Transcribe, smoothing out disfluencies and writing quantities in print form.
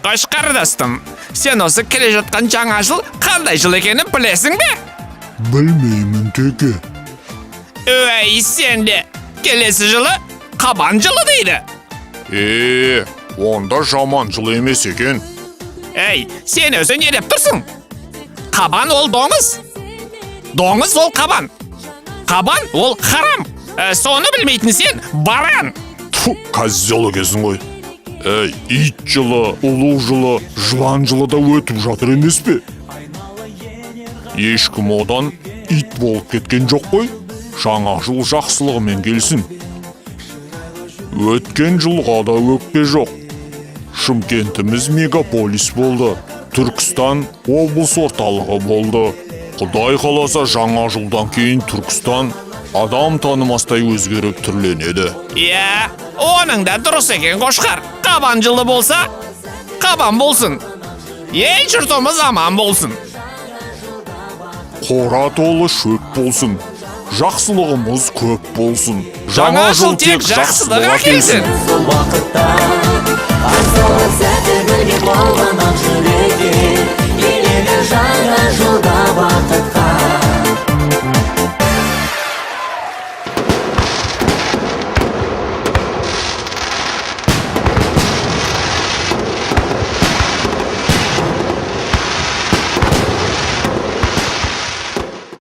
Қошқар достым, сен осы келе жатқан жаңа жыл қандай жыл екенін білесің бе? Білмеймін теке. Өй, сен де келесі жылы қабан жылы дейді. Онда жаман жыл емес екен. Ей, сен өзі не деп тұрсың? Қабан ол доңыз. Доңыз ол қабан. Қабан ол харам. Соны білмейтін сен баран. Козел екенсің ғой. Ит жылы, ұлу жылы, жылан жылы да өтіп жатыр емес пе? Ешкім одан ит болып кеткен жоқ қой. Жаңа жыл жақсылығымен келсін. Өткен жылға да өкпе жоқ. Шымкентіміз мегаполис болды. Түркістан облыс орталығы болды. Құдай қаласа жаңа жылдан кейін Түркістан адам танымастай өзгеріп түрленеді. Оның да дұрыс екен Қошқар. Қабан жылы болса, қабан болсын. Ел жұртымыз аман болсын. Қора толы шөп болсын. Жақсылығымыз көп болсын. Жаңа жыл тек жақсылық әкелсін.